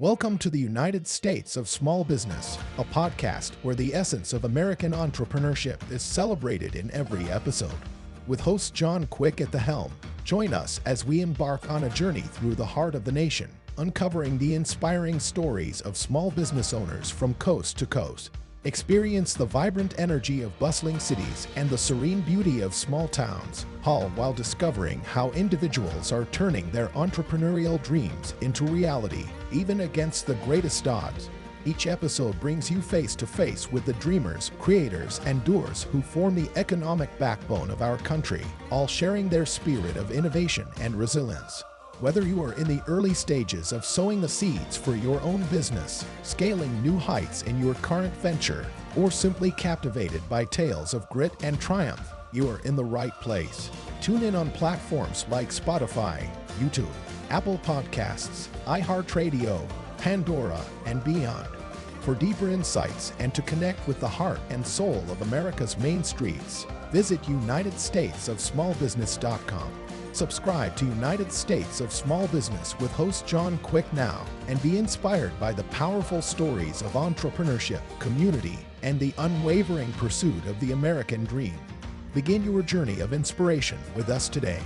Welcome to the United States of Small Business, a podcast where the essence of American entrepreneurship is celebrated in every episode. With host John Quick at the helm, join us as we embark on a journey through the heart of the nation, uncovering the inspiring stories of small business owners from coast to coast. Experience the vibrant energy of bustling cities and the serene beauty of small towns, all while discovering how individuals are turning their entrepreneurial dreams into reality, even against the greatest odds. Each episode brings you face to face with the dreamers, creators, and doers who form the economic backbone of our country, all sharing their spirit of innovation and resilience. Whether you are in the early stages of sowing the seeds for your own business, scaling new heights in your current venture, or simply captivated by tales of grit and triumph, you are in the right place. Tune in on platforms like Spotify, YouTube, Apple Podcasts, iHeartRadio, Pandora, and beyond. For deeper insights and to connect with the heart and soul of America's main streets, visit UnitedStatesOfSmallBusiness.com. Subscribe to United States of Small Business with host John Quick now and be inspired by the powerful stories of entrepreneurship, community, and the unwavering pursuit of the American dream. Begin your journey of inspiration with us today.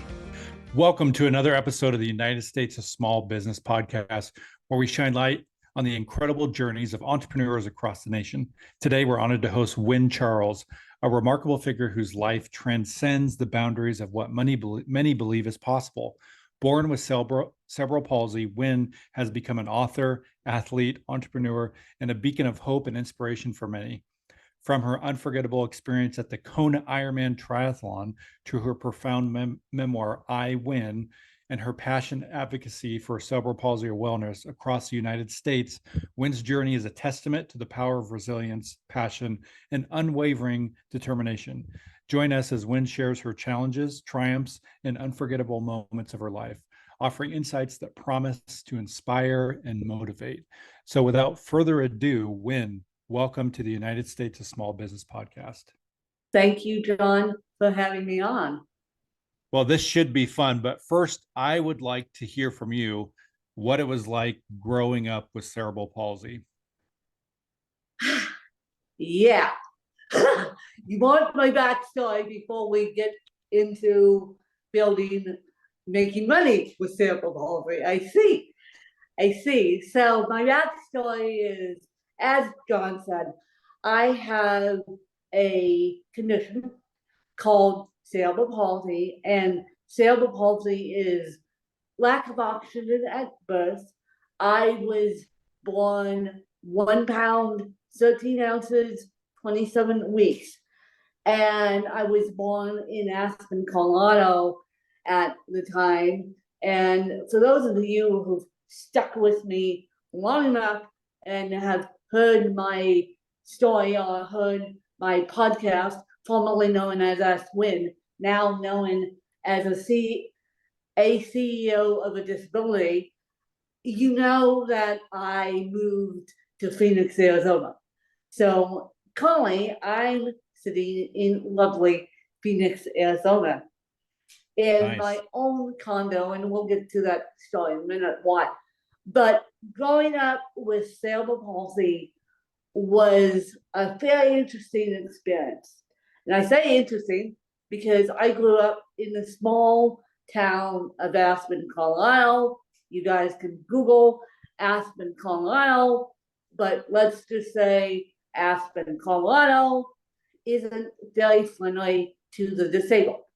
Welcome to another episode of the United States of Small Business podcast, where we shine light on the incredible journeys of entrepreneurs across the nation. Today, we're honored to host Wynn Charles, a remarkable figure whose life transcends the boundaries of what many believe is possible. Born with cerebral palsy, Wynn has become an author, athlete, entrepreneur, and a beacon of hope and inspiration for many. From her unforgettable experience at the Kona Ironman Triathlon to her profound memoir, I Win, and her passion advocacy for cerebral palsy awareness across the United States, Wynn's journey is a testament to the power of resilience, passion, and unwavering determination. Join us as Wynn shares her challenges, triumphs, and unforgettable moments of her life, offering insights that promise to inspire and motivate. So without further ado, Wynn, welcome to the United States of Small Business podcast. Thank you, John, for having me on. Well, this should be fun, but first, I would like to hear from you what it was like growing up with cerebral palsy. Yeah. You want my backstory before we get into making money with cerebral palsy. I see. So my backstory is, as John said, I have a condition called cerebral palsy, and cerebral palsy is lack of oxygen at birth. I was born 1 pound, 13 ounces, 27 weeks. And I was born in Aspen, Colorado at the time. And for those of you who've stuck with me long enough and have heard my story or heard my podcast, formerly known as Ask Win, now known as a CEO of a disability, you know that I moved to Phoenix, Arizona. So currently, I'm sitting in lovely Phoenix, Arizona, in my own condo, and we'll get to that story in a minute why. But growing up with cerebral palsy was a very interesting experience. And I say interesting because I grew up in the small town of Aspen, Colorado. You guys can Google Aspen, Colorado, but let's just say Aspen, Colorado isn't very friendly to the disabled.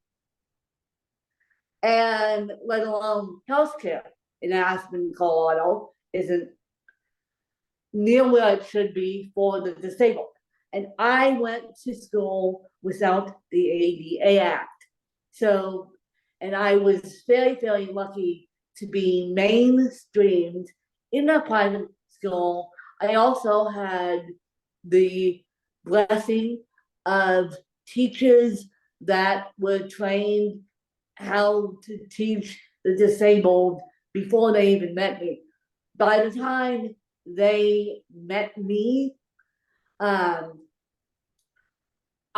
And let alone healthcare in Aspen, Colorado isn't near where it should be for the disabled. And I went to school without the ADA Act. So, and I was very, very lucky to be mainstreamed in a private school. I also had the blessing of teachers that were trained how to teach the disabled before they even met me. By the time they met me,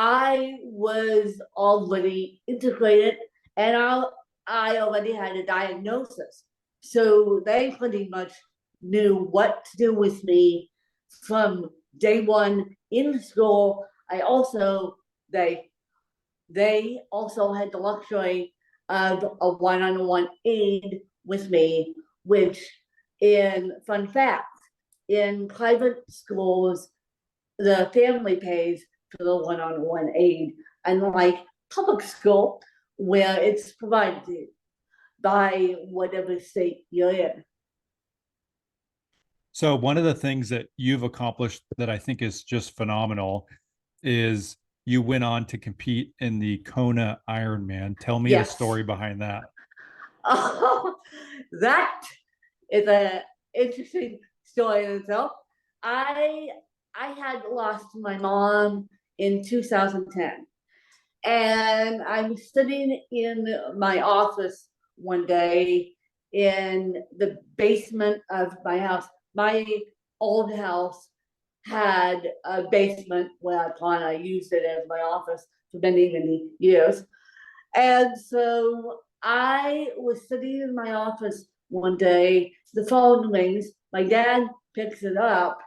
I was already integrated and I already had a diagnosis. So they pretty much knew what to do with me from day one in school. They also had the luxury of a one-on-one aide with me, which, in fun fact, in private schools, the family pays for the one-on-one aide, unlike public school, where it's provided by whatever state you're in. So one of the things that you've accomplished that I think is just phenomenal is you went on to compete in the Kona Ironman. Tell me the story behind that. Oh, that is an interesting story in itself. I had lost my mom in 2010, and I was sitting in my office one day in the basement of my house. My old house had a basement where I used it as my office for many, many years. And so I was sitting in my office one day, the phone rings, my dad picks it up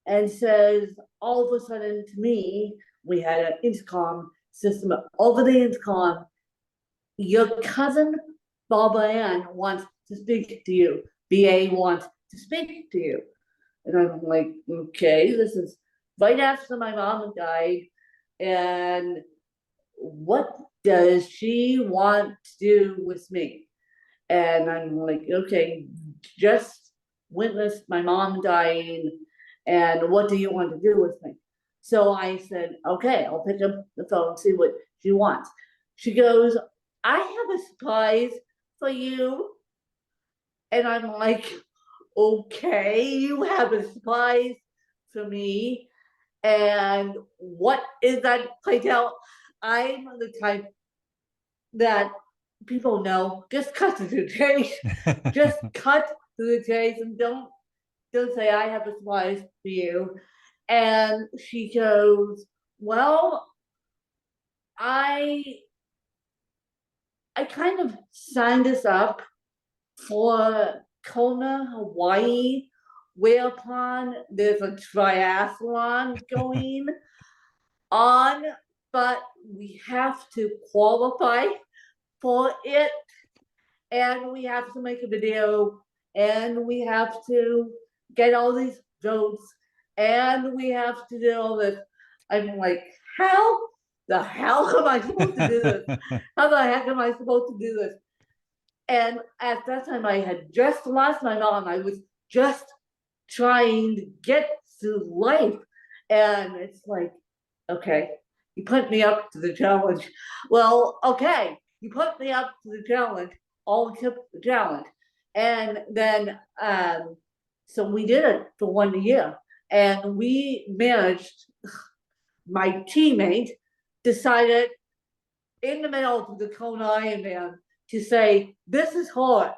and says, all of a sudden to me, we had an intercom system over the intercom, your cousin Barbara Ann wants to speak to you. BA wants to speak to you. And I'm like, okay, this is right after my mom died. And what does she want to do with me? And I'm like, okay, just witnessed my mom dying. And what do you want to do with me? So I said, okay, I'll pick up the phone and see what she wants. She goes, I have a surprise for you. And I'm like, okay, you have a surprise for me. And what is that? Play tell. I'm the type that people know, just cut to the chase. Just cut to the chase and don't say I have a surprise for you. And she goes, well, I kind of signed us up for Kona, Hawaii, whereupon there's a triathlon going on, but we have to qualify for it, and we have to make a video, and we have to get all these votes, and we have to do all this. I'm like, how the hell am I supposed to do this? How the heck am I supposed to do this? And at that time, I had just lost my mom. I was just trying to get through life. And it's like, okay, you put me up to the challenge. Well, okay, you put me up to the challenge. I'll accept the challenge. And then, so we did it for 1 year. And we managed, my teammate decided in the middle of the Kona Ironman to say, this is hard.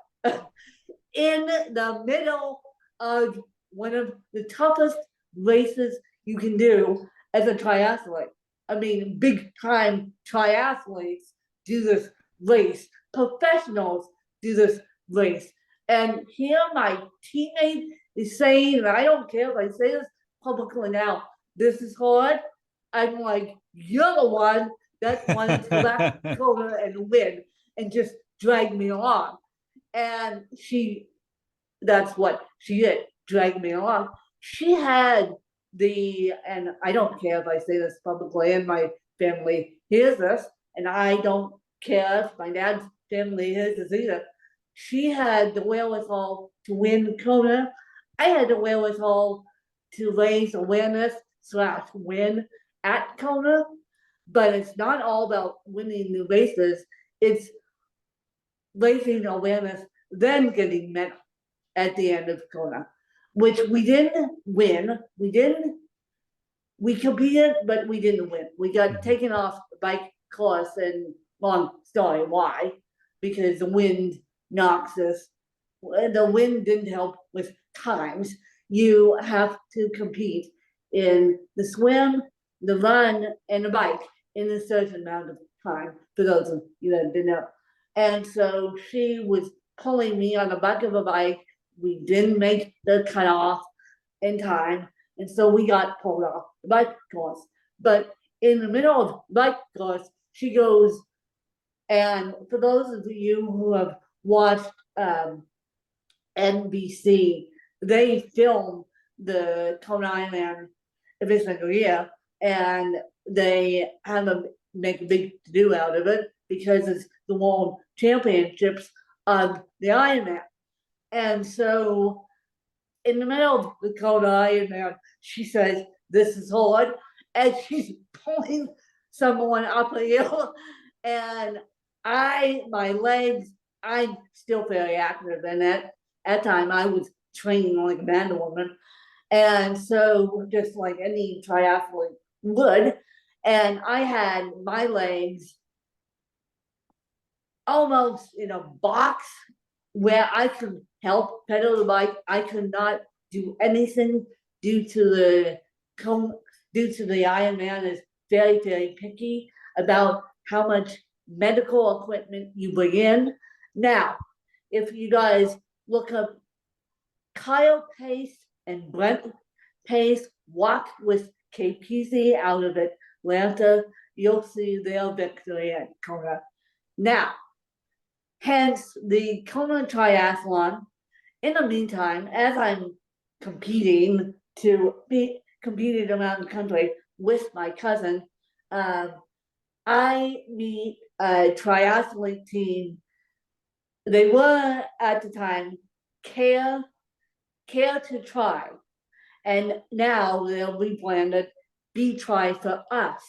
In the middle of one of the toughest races you can do as a triathlete. I mean, big time triathletes do this race. Professionals do this race. And here my teammate is saying, and I don't care if I say this publicly now, this is hard. I'm like, you're the one that wanted to left Kona and win and just drag me along. And that's what she did, drag me along. She had and I don't care if I say this publicly and my family hears this, and I don't care if my dad's family hears this either. She had the wherewithal to win Kona. I had the wherewithal to raise awareness / win at Kona, but it's not all about winning the races. It's raising awareness, then getting medal at the end of Kona, which we didn't win. We competed, but we didn't win. We got taken off the bike course, and long story why, because the wind knocks us. The wind didn't help with times. You have to compete in the swim, the run, and the bike in a certain amount of time, for those of you that didn't know. And so she was pulling me on the back of a bike we didn't make the cutoff in time, and so we got pulled off the bike course. But in the middle of the bike course, she goes, and for those of you who have watched NBC, they film the Kona Island every single year, and they make a big to-do out of it because it's the World Championships of the Ironman. And so in the middle of the Kona Ironman, she says, "This is hard," and she's pulling someone up a hill, and my legs, I'm still very active, and at that time I was training like a man woman, and so just like any triathlete would, and I had my legs almost in a box where I could help pedal the bike. I could not do anything due to the Ironman is very, very picky about how much medical equipment you bring in. Now, if you guys look up Kyle Pace and Brent Pace walk with KPZ out of Atlanta, you'll see their victory at Kona. Now, hence the Kona Triathlon. In the meantime, as I'm competing around the country with my cousin, I meet a triathlete team. They were at the time Care to Try, and now they'll rebranded Be Try for Us.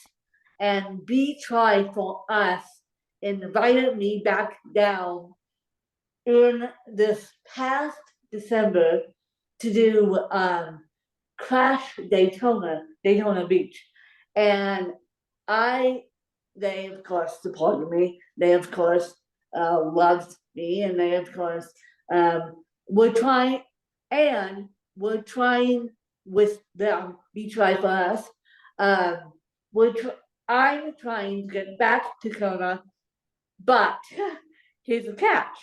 And Be Try for Us invited me back down in this past December to do Crash Daytona Beach. And they of course supported me. They of course loved me, and they of course were trying with them. Be Try for Us. I'm trying to get back to Kona, but here's the catch.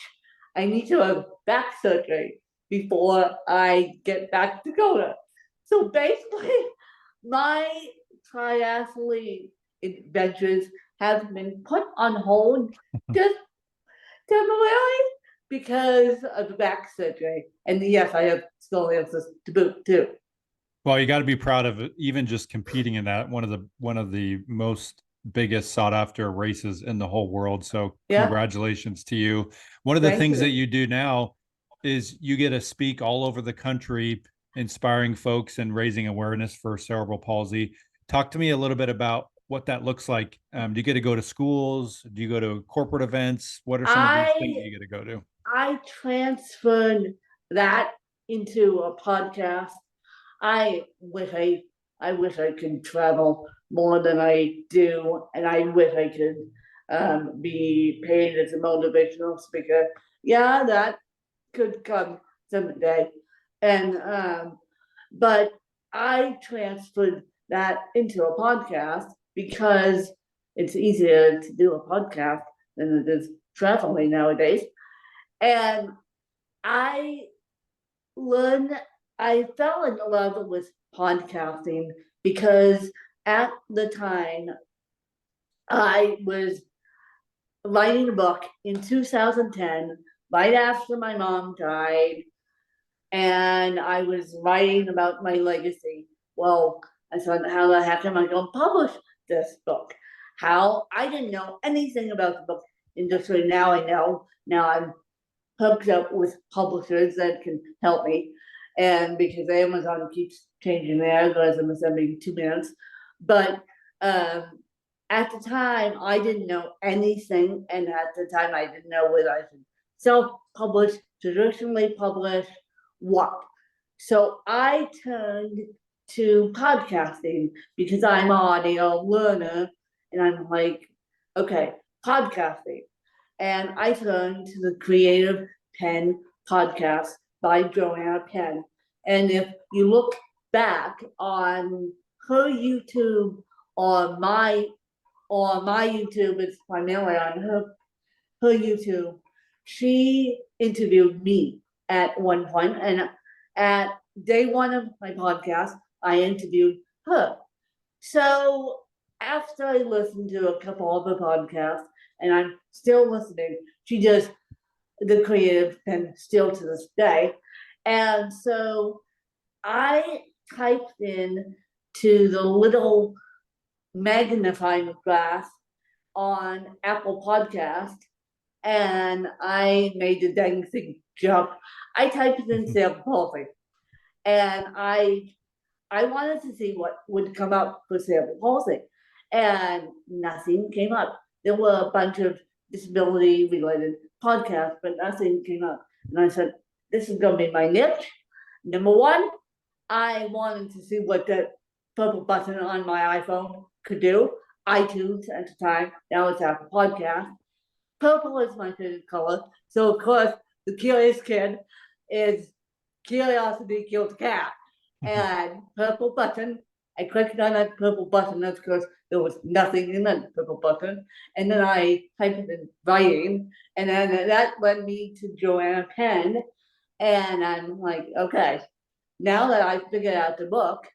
I need to have back surgery before I get back to Kona. So basically, my triathlete adventures have been put on hold just temporarily because of the back surgery. And yes, I have scoliosis to boot too. Well, you got to be proud of it, even just competing in that one of the most biggest sought after races in the whole world. So congratulations to you. One of the things that you do now is you get to speak all over the country, inspiring folks and raising awareness for cerebral palsy. Talk to me a little bit about what that looks like. Do you get to go to schools? Do you go to corporate events? What are some of these things you get to go to? I transferred that into a podcast. I wish I could travel more than I do, and I wish I could be paid as a motivational speaker. Yeah, that could come someday. And but I transferred that into a podcast because it's easier to do a podcast than it is traveling nowadays. And I fell in love with podcasting because at the time I was writing a book in 2010, right after my mom died, and I was writing about my legacy. Well, I thought, how the heck am I going to publish this book? How? I didn't know anything about the book industry. Now I know. Now I'm hooked up with publishers that can help me. And because Amazon keeps changing their algorithms every 2 minutes. But at the time, I didn't know anything. And at the time, I didn't know whether I should self-publish, traditionally publish, what. So I turned to podcasting because I'm an audio learner. And I'm like, okay, podcasting. And I turned to the Creative Pen podcast by Joanna Penn. And if you look back on her YouTube or my YouTube, it's primarily on her YouTube, she interviewed me at one point, and at day one of my podcast, I interviewed her. So after I listened to a couple of the podcasts, and I'm still listening, she does the creative and still to this day. And so I typed in to the little magnifying glass on Apple Podcast, and I made the dang thing jump. I typed in cerebral palsy, and I wanted to see what would come up for cerebral palsy, and nothing came up. There were a bunch of disability related podcasts, but nothing came up. And I said, this is going to be my niche. Number one, I wanted to see what the purple button on my iPhone could do. iTunes at the time, now it's Apple Podcast. Purple is my favorite color. So, of course, the curious kid is curiosity killed the cat. And purple button, I clicked on that purple button, of course, there was nothing in that purple button. And then I typed in writing, and then that led me to Joanna Penn. And I'm like, okay, now that I figured out the book,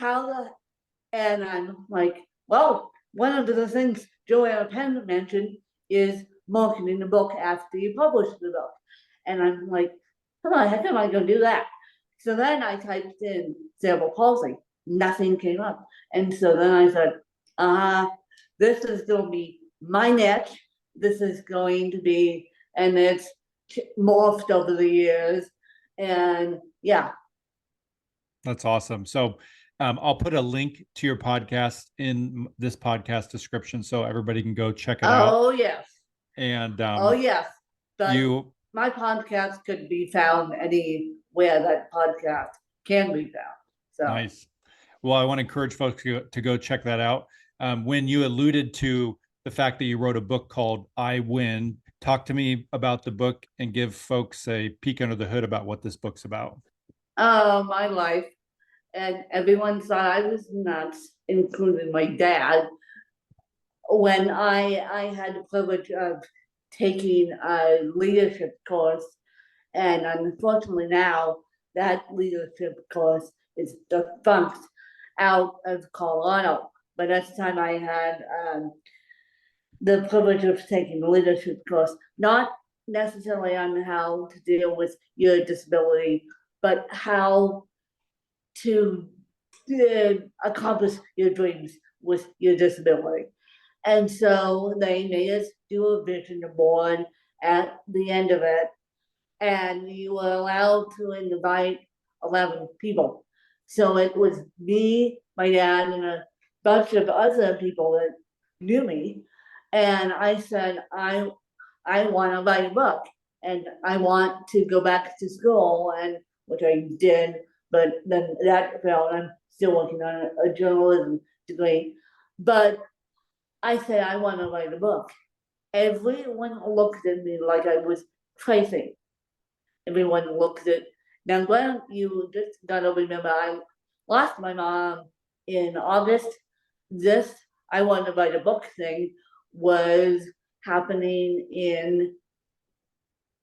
and I'm like, well, one of the things Joanna Penn mentioned is marketing the book after you publish the book. And I'm like, come on, how come I gonna do that? So then I typed in cerebral palsy, nothing came up. And so then I said, this is gonna be my niche. This is going to be, and it's morphed over the years. And yeah. That's awesome. So I'll put a link to your podcast in this podcast description so everybody can go check it out. Oh, yes. And oh, yes. But my podcast could be found anywhere that podcast can be found. So nice. Well, I want to encourage folks to go check that out. When you alluded to the fact that you wrote a book called I Win, talk to me about the book and give folks a peek under the hood about what this book's about. My life. And everyone thought I was nuts, including my dad, when I had the privilege of taking a leadership course. And unfortunately now that leadership course is defunct out of Colorado. But at the time I had the privilege of taking the leadership course, not necessarily on how to deal with your disability, but how to accomplish your dreams with your disability. And so they made us do a vision board at the end of it, and you were allowed to invite 11 people. So it was me, my dad, and a bunch of other people that knew me. And I said, I want to write a book, and I want to go back to school, and which I did. But then that failed. I'm still working on a journalism degree. But I said, I want to write a book. Everyone looked at me like I was crazy. Everyone looked at, now Glenn, you just gotta remember, I lost my mom in August. This I want to write a book thing was happening in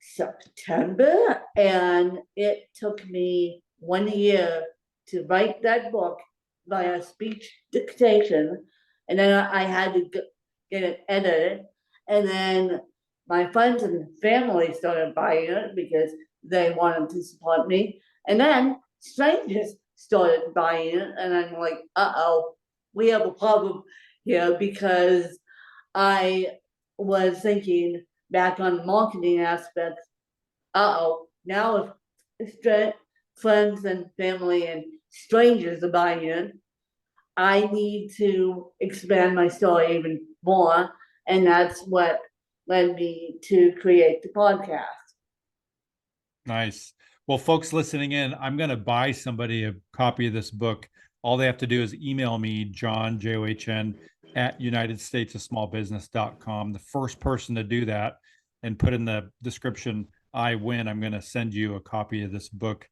September, and it took me 1 year to write that book via speech dictation, and then I had to get it edited, and then my friends and family started buying it because they wanted to support me, and then strangers started buying it, and I'm like, uh-oh, we have a problem here, because I was thinking back on the marketing aspects, uh-oh, now if friends and family and strangers are buying it, I need to expand my story even more. And that's what led me to create the podcast. Nice. Well, folks listening in, I'm going to buy somebody a copy of this book. All they have to do is email me, John, John, at unitedstatesofsmallbusiness.com. The first person to do that and put in the description, I win, I'm going to send you a copy of this book.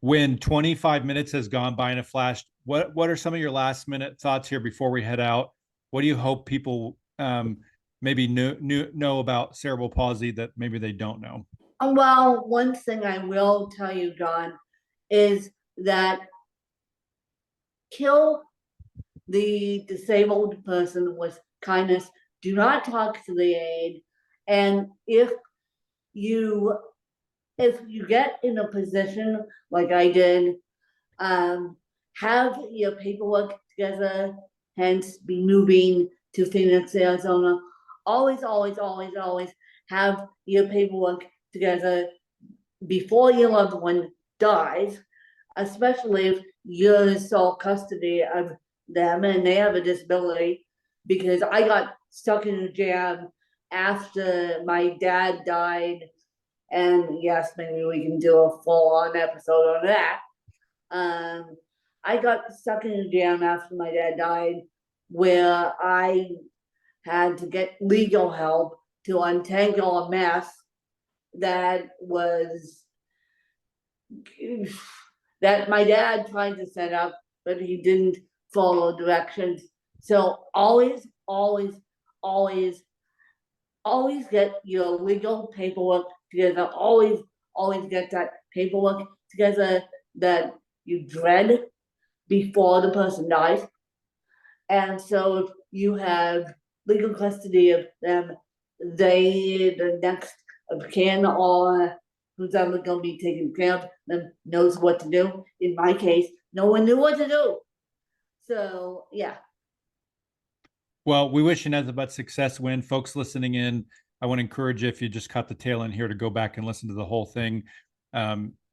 When 25 minutes has gone by in a flash, what are some of your last minute thoughts here before we head out? What do you hope people maybe know about cerebral palsy that maybe they don't know? Well, one thing I will tell you, John, is that kill the disabled person with kindness. Do not talk to the aide. And you if you get in a position like I did, have your paperwork together, hence be moving to Phoenix, Arizona. Always, always, always, always have your paperwork together before your loved one dies, especially if you're in sole custody of them and they have a disability. Because I got stuck in a jam after my dad died, and yes, maybe we can do a full-on episode on that. I got stuck in a jam after my dad died, where I had to get legal help to untangle a mess that was that my dad tried to set up, but he didn't follow directions. So always, always, always, always get your legal paperwork together. Always, always get that paperwork together that you dread before the person dies. And so if you have legal custody of them, the next of kin or who's ever going to be taken care of them knows what to do. In my case, no one knew what to do. So, yeah. Well, we wish you nothing but success, Win. Folks listening in, I want to encourage you, if you just caught the tail end here, to go back and listen to the whole thing.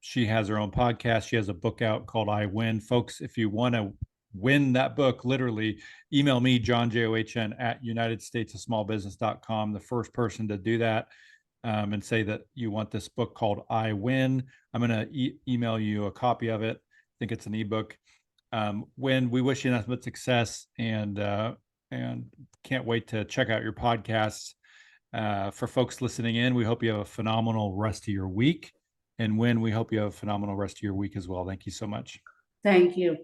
She has her own podcast. She has a book out called I Win. Folks, if you want to win that book, literally, email me, John, John, at unitedstatesofsmallbusiness.com, the first person to do that, and say that you want this book called I Win. I'm going to email you a copy of it. I think it's an ebook. Win, we wish you nothing but success, and can't wait to check out your podcasts. For folks listening in, we hope you have a phenomenal rest of your week. And Win, we hope you have a phenomenal rest of your week as well. Thank you so much. Thank you.